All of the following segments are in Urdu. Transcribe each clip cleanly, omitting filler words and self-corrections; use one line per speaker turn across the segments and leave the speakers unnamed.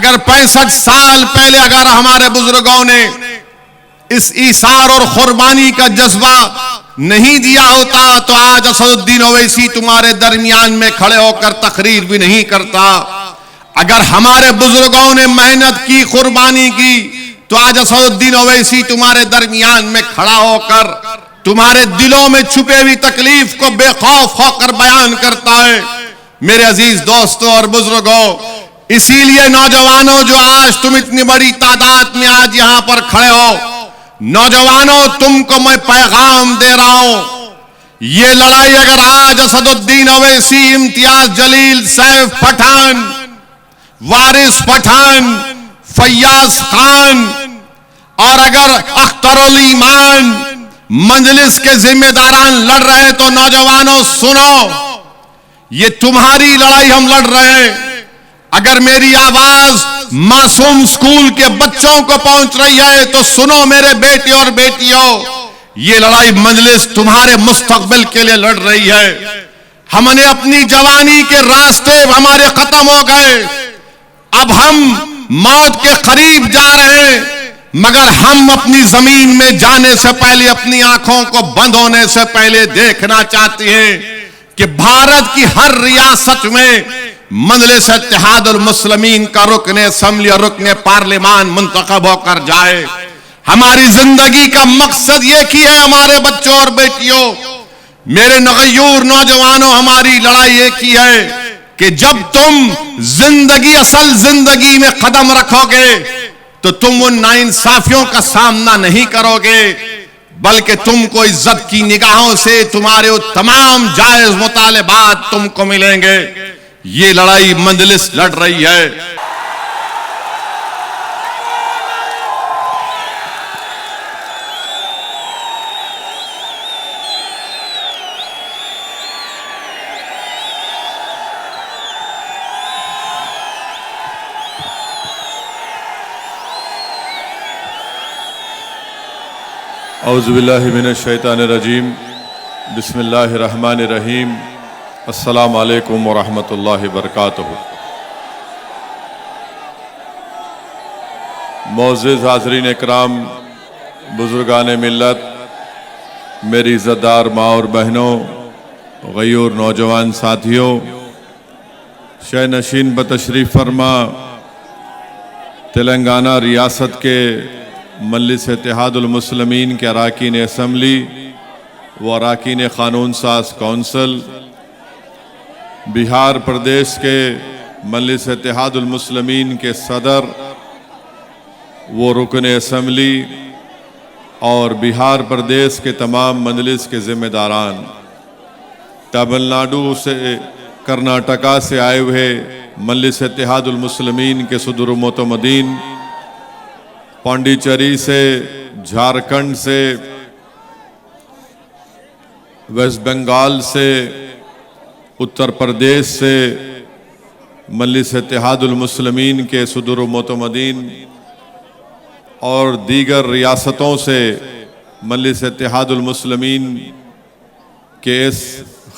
اگر 65 سال پہلے اگر ہمارے بزرگوں نے اس ایثار اور قربانی کا جذبہ نہیں دیا ہوتا تو آج اسد الدین اویسی تمہارے درمیان میں کھڑے ہو کر تقریر بھی نہیں کرتا. اگر ہمارے بزرگوں نے محنت کی، قربانی کی، تو آج اسد الدین اویسی تمہارے درمیان میں کھڑا ہو کر تمہارے دلوں میں چھپے ہوئی تکلیف کو بے خوف ہو کر بیان کرتا ہے. میرے عزیز دوستوں اور بزرگوں، اسی لیے نوجوانوں جو آج تم اتنی بڑی تعداد میں آج یہاں پر کھڑے ہو، نوجوانوں تم کو میں پیغام دے رہا ہوں، یہ لڑائی اگر آج اسد الدین اویسی، امتیاز جلیل، سیف پٹھان، وارث پٹھان، فیاض خان اور اگر اختر الایمان مجلس کے ذمہ داران لڑ رہے ہیں تو نوجوانوں سنو، یہ تمہاری لڑائی ہم لڑ رہے ہیں. اگر میری آواز معصوم سکول کے بچوں کو پہنچ رہی ہے تو سنو میرے بیٹے اور بیٹیوں، یہ لڑائی مجلس تمہارے مستقبل کے لیے لڑ رہی ہے. ہم نے اپنی جوانی کے راستے ہمارے ختم ہو گئے، اب ہم موت کے قریب جا رہے ہیں، مگر ہم اپنی زمین میں جانے سے پہلے اپنی آنکھوں کو بند ہونے سے پہلے دیکھنا چاہتے ہیں کہ بھارت کی ہر ریاست میں مجلس اتحاد المسلمین کا رکن اسمبلی اور رکن پارلیمان منتخب ہو کر جائے. ہماری زندگی کا مقصد یہ کی ہے ہمارے بچوں اور بیٹیوں، میرے نغیور نوجوانوں، ہماری لڑائی یہ کی ہے کہ جب تم زندگی، اصل زندگی میں قدم رکھو گے تو تم ان ناانصافیوں کا سامنا نہیں کرو گے، بلکہ تم کو عزت کی نگاہوں سے تمہارے وہ تمام جائز مطالبات تم کو ملیں گے. یہ لڑائی مجلس لڑ رہی ہے.
اعوذ باللہ من الشیطان الرجیم، بسم اللہ الرحمن الرحیم. السلام علیکم ورحمۃ اللہ وبرکاتہ. معزز حاضرین اکرام، بزرگان ملت، میری عزتدار ماں اور بہنوں، غیور نوجوان ساتھیوں، شہ نشین بتشریف فرما تلنگانہ ریاست کے مجلس اتحاد المسلمین کے اراکین اسمبلی و اراکین قانون ساز کونسل، بہار پردیش کے مجلس اتحاد المسلمین کے صدر و رکن اسمبلی اور بہار پردیش کے تمام مجلس کے ذمہ داران، تمل ناڈو سے، کرناٹکا سے آئے ہوئے مجلس اتحاد المسلمین کے صدر و معتمدین، پانڈیچری سے، جھارکھنڈ سے، ویسٹ بنگال سے، اتر پردیش سے مجلس اتحاد المسلمین کے صدر و معتمدین اور دیگر ریاستوں سے مجلس اتحاد المسلمین کے اس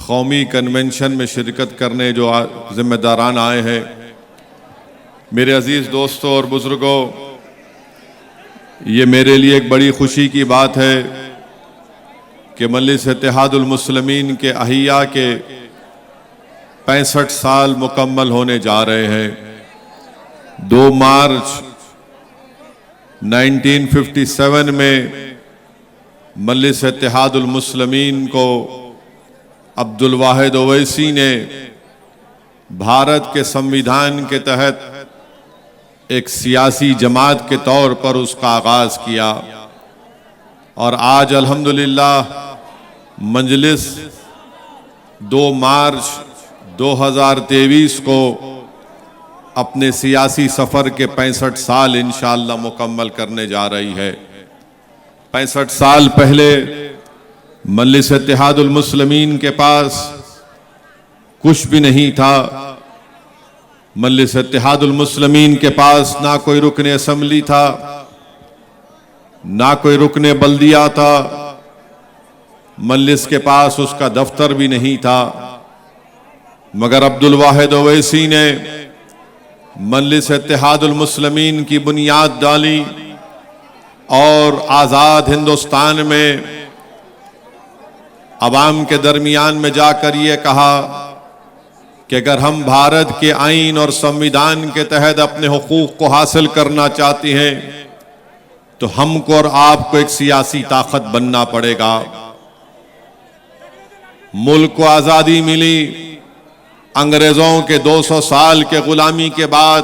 قومی کنونشن میں شرکت کرنے جو ذمہ داران آئے ہیں، میرے عزیز دوستوں اور بزرگوں، یہ میرے لیے ایک بڑی خوشی کی بات ہے کہ مجلس اتحاد المسلمین کے احیاء کے 65 سال مکمل ہونے جا رہے ہیں. 2 مارچ 1957 میں مجلس اتحاد المسلمین کو عبدالواحد اویسی نے بھارت کے سمویدھان کے تحت ایک سیاسی جماعت کے طور پر اس کا آغاز کیا، اور آج الحمدللہ مجلس 2 مارچ 2023 کو اپنے سیاسی سفر کے 65 سال انشاءاللہ مکمل کرنے جا رہی ہے. 65 سال پہلے مجلس اتحاد المسلمین کے پاس کچھ بھی نہیں تھا. مجلس اتحاد المسلمین کے پاس نہ کوئی رکن اسمبلی تھا، نہ کوئی رکن بلدیہ تھا، مجلس کے پاس اس کا دفتر بھی نہیں تھا. مگر عبدالواحد اویسی نے مجلس اتحاد المسلمین کی بنیاد ڈالی اور آزاد ہندوستان میں عوام کے درمیان میں جا کر یہ کہا کہ اگر ہم بھارت کے آئین اور سنویدھان کے تحت اپنے حقوق کو حاصل کرنا چاہتے ہیں تو ہم کو اور آپ کو ایک سیاسی طاقت بننا پڑے گا۔ ملک کو آزادی ملی انگریزوں کے 200 سال کے غلامی کے بعد،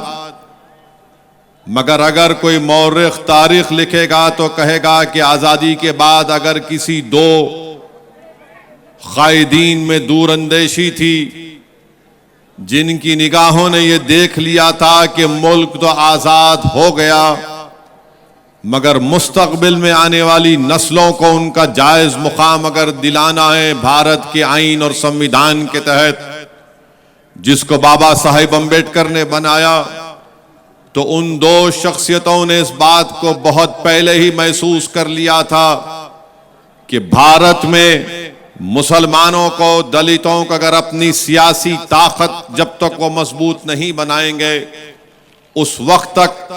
مگر اگر کوئی مورخ تاریخ لکھے گا تو کہے گا کہ آزادی کے بعد اگر کسی دو قائدین میں دور اندیشی تھی جن کی نگاہوں نے یہ دیکھ لیا تھا کہ ملک تو آزاد ہو گیا، مگر مستقبل میں آنے والی نسلوں کو ان کا جائز مقام اگر دلانا ہے بھارت کے آئین اور سنویدھان کے تحت جس کو بابا صاحب امبیڈکر نے بنایا، تو ان دو شخصیتوں نے اس بات کو بہت پہلے ہی محسوس کر لیا تھا کہ بھارت میں مسلمانوں کو، دلتوں کو اگر اپنی سیاسی طاقت جب تک وہ مضبوط نہیں بنائیں گے اس وقت تک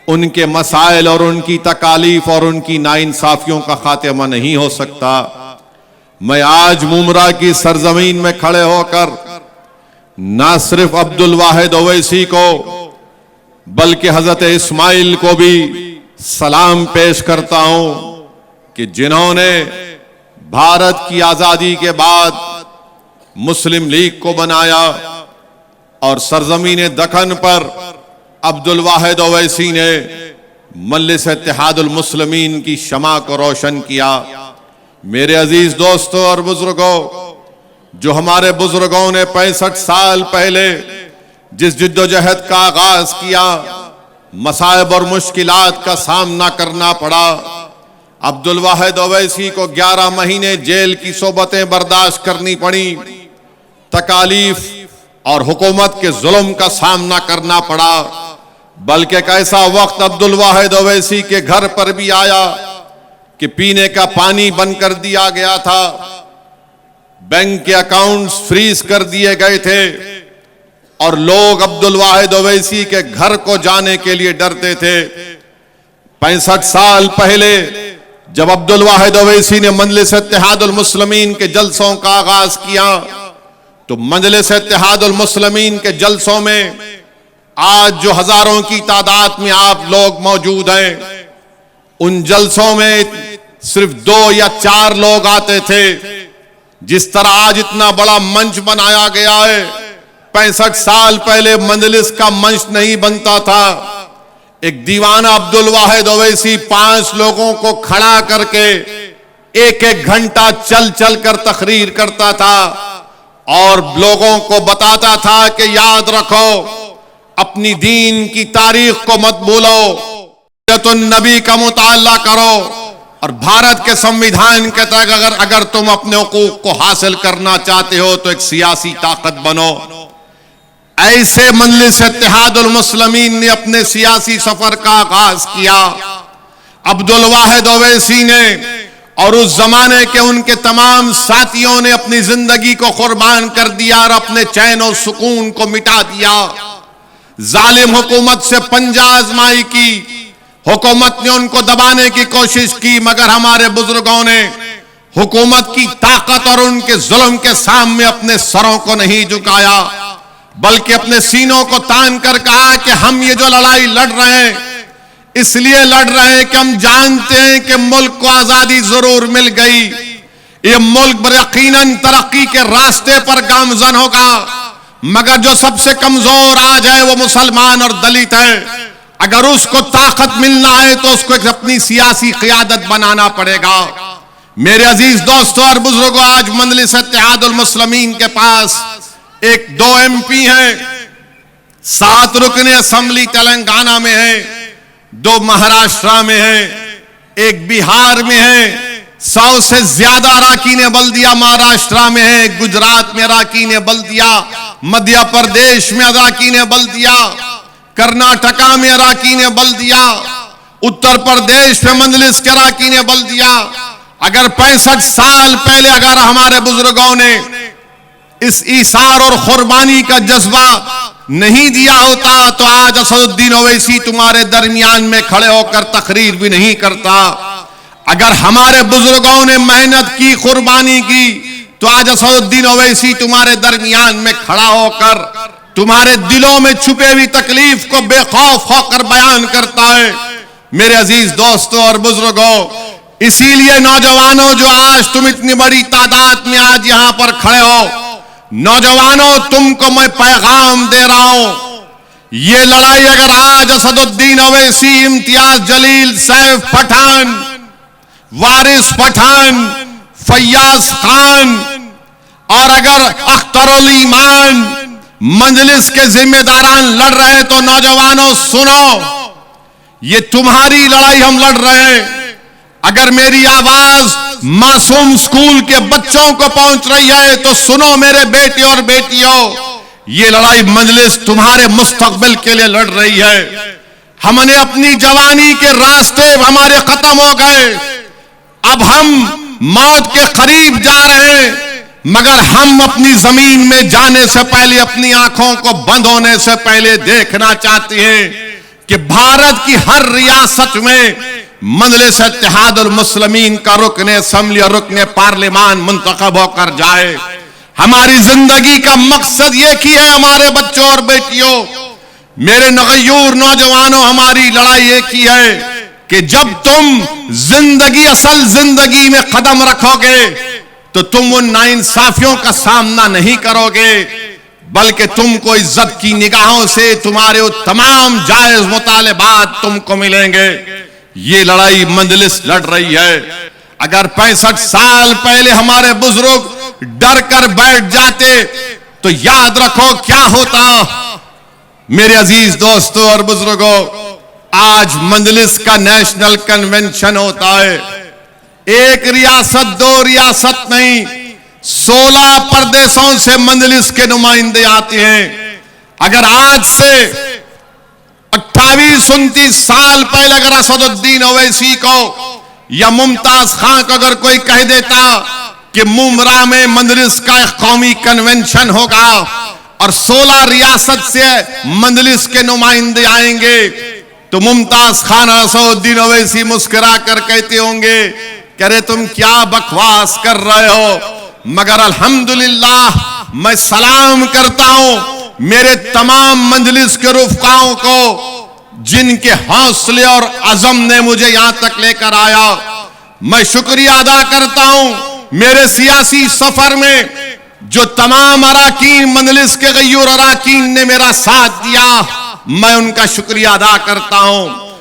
ان کے مسائل اور ان کی تکالیف اور ان کی ناانصافیوں کا خاتمہ نہیں ہو سکتا۔ میں آج ممرا کی سرزمین میں کھڑے ہو کر نہ صرف عبد الواحد اویسی کو بلکہ حضرت اسماعیل کو بھی سلام پیش کرتا ہوں کہ جنہوں نے بھارت کی آزادی کے بعد مسلم لیگ کو بنایا اور سرزمین دکن پر عبد الواحد اویسی نے مجلس اتحاد المسلمین کی شمع کو روشن کیا۔ میرے عزیز دوستوں اور بزرگوں، جو ہمارے بزرگوں نے 65 سال پہلے جس جد و جہد کا آغاز کیا، مصائب اور مشکلات کا سامنا کرنا پڑا، عبد الواحد اویسی کو 11 مہینے جیل کی صحبتیں برداشت کرنی پڑی، تکالیف اور حکومت کے ظلم کا سامنا کرنا پڑا، بلکہ ایک ایسا وقت عبد الواحد اویسی کے گھر پر بھی آیا کہ پینے کا پانی بند کر دیا گیا تھا، بینک کے اکاؤنٹس فریز کر دیے گئے تھے اور لوگ عبد الواحد اویسی کے گھر کو جانے کے لیے ڈرتے تھے۔ 65 سال پہلے جب عبد الواحد اویسی نے مجلس اتحاد المسلمین کے جلسوں کا آغاز کیا تو مجلس اتحاد المسلمین کے جلسوں میں آج جو ہزاروں کی تعداد میں آپ لوگ موجود ہیں، ان جلسوں میں صرف 2 یا 4 لوگ آتے تھے۔ جس طرح آج اتنا بڑا منچ بنایا گیا ہے، 65 سال پہلے مجلس کا منچ نہیں بنتا تھا۔ ایک دیوانہ عبد الواحد اویسی 5 لوگوں کو کھڑا کر کے 1 گھنٹہ چل چل کر تقریر کرتا تھا اور لوگوں کو بتاتا تھا کہ یاد رکھو، اپنی دین کی تاریخ کو مت بھولو، سیرت النبی کا مطالعہ کرو اور بھارت کے سنویدھان کے تحت اگر تم اپنے حقوق کو حاصل کرنا چاہتے ہو تو ایک سیاسی طاقت بنو۔ ایسے مجلس اتحاد المسلمین نے اپنے سیاسی سفر کا آغاز کیا۔ عبد الواحد اویسی نے اور اس زمانے کے ان کے تمام ساتھیوں نے اپنی زندگی کو قربان کر دیا اور اپنے چین و سکون کو مٹا دیا۔ ظالم حکومت سے پنجہ آزمائی کی، حکومت نے ان کو دبانے کی کوشش کی، مگر ہمارے بزرگوں نے حکومت کی طاقت اور ان کے ظلم کے سامنے اپنے سروں کو نہیں جھکایا، بلکہ اپنے سینوں کو تان کر کہا کہ ہم یہ جو لڑائی لڑ رہے ہیں اس لیے لڑ رہے ہیں کہ ہم جانتے ہیں کہ ملک کو آزادی ضرور مل گئی، یہ ملک یقیناً ترقی کے راستے پر گامزن ہوگا، مگر جو سب سے کمزور آج ہے وہ مسلمان اور دلت ہے۔ اگر اس کو طاقت ملنا ہے تو اس کو ایک اپنی سیاسی قیادت بنانا پڑے گا۔ میرے عزیز دوستوں اور بزرگوں، آج مجلس اتحاد المسلمین کے پاس 2 MP ہیں، 7 رکن اسمبلی تلنگانہ میں ہیں، 2 مہاراشٹرا میں ہیں، 1 بہار میں ہے، 100 سے زیادہ اراکین بلدیہ مہاراشٹرا میں ہیں، گجرات میں اراکین بلدیہ، مدھیہ پردیش میں اراکین بلدیہ، کرناٹکا میں اراکین بلدیہ، اتر پردیش میں مجلس کے اراکین بلدیہ۔ اگر 65 سال پہلے اگر ہمارے بزرگوں نے اس ایثار اور قربانی کا جذبہ
نہیں دیا ہوتا تو آج اسد الدین اویسی تمہارے درمیان میں کھڑے ہو کر تقریر بھی نہیں کرتا. اگر ہمارے بزرگوں نے محنت کی, قربانی کی, تو آج اسد الدین اویسی تمہارے درمیان میں کھڑا ہو کر تمہارے دلوں میں چھپے ہوئی تکلیف کو بے خوف ہو کر بیان کرتا ہے. میرے عزیز دوستوں اور بزرگوں, اسی لیے نوجوانوں جو آج تم اتنی بڑی تعداد میں آج یہاں پر کھڑے ہو, نوجوانوں تم کو میں پیغام دے رہا ہوں, یہ لڑائی اگر آج اسد الدین اویسی, امتیاز جلیل, سیف پٹھان, وارث پٹھان, فیاض خان اور اگر اختر الایمان مجلس کے ذمہ داران لڑ رہے تو نوجوانوں سنو, یہ تمہاری لڑائی ہم لڑ رہے ہیں. اگر میری آواز معصوم سکول کے بچوں کو پہنچ رہی ہے تو سنو میرے بیٹے اور بیٹیوں, یہ لڑائی مجلس تمہارے مستقبل کے لیے لڑ رہی ہے. ہم نے اپنی جوانی کے راستے ہمارے ختم ہو گئے, اب ہم موت کے قریب جا رہے ہیں, مگر ہم اپنی زمین میں جانے سے پہلے اپنی آنکھوں کو بند ہونے سے پہلے دیکھنا چاہتے ہیں کہ بھارت کی ہر ریاست میں مجلس اتحاد المسلمین کا رکن اسمبلی اور رکن پارلیمان منتخب ہو کر جائے. ہماری زندگی کا مقصد یہ کی ہے ہمارے بچوں اور بیٹیوں, میرے نغیور نوجوانوں, ہماری لڑائی یہ کی ہے کہ جب تم زندگی, اصل زندگی میں قدم رکھو گے تو تم ان ناانصافیوں کا سامنا نہیں کرو گے, بلکہ تم کو عزت کی نگاہوں سے تمہارے وہ تمام جائز مطالبات تم کو ملیں گے. یہ لڑائی مجلس لڑ رہی ہے. اگر 65 سال پہلے ہمارے بزرگ ڈر کر بیٹھ جاتے تو یاد رکھو کیا ہوتا. میرے عزیز دوستوں اور بزرگوں, آج مجلس کا نیشنل کنونشن ہوتا ہے. ایک ریاست, 2 ریاست نہیں, 16 پردیسوں سے مجلس کے نمائندے آتے ہیں. اگر آج سے 28-29 سال پہلے اگر اسد الدین اویسی کو یا ممتاز خان کو اگر کوئی کہہ دیتا کہ ممرا میں مجلس کا ایک قومی کنونشن ہوگا اور 16 ریاست سے مجلس کے نمائندے آئیں گے, تو ممتاز خان اور اسد الدین اویسی مسکرا کر کہتے ہوں گے کہ ارے تم کیا بکواس کر رہے ہو. مگر الحمدللہ میں سلام کرتا ہوں میرے تمام مجلس کے رفقاؤں کو جن کے حوصلے اور عزم نے مجھے یہاں تک لے کر آیا. میں شکریہ ادا کرتا ہوں میرے سیاسی سفر میں جو تمام اراکین, مجلس کے غیور اراکین نے میرا ساتھ دیا, میں ان کا شکریہ ادا کرتا ہوں.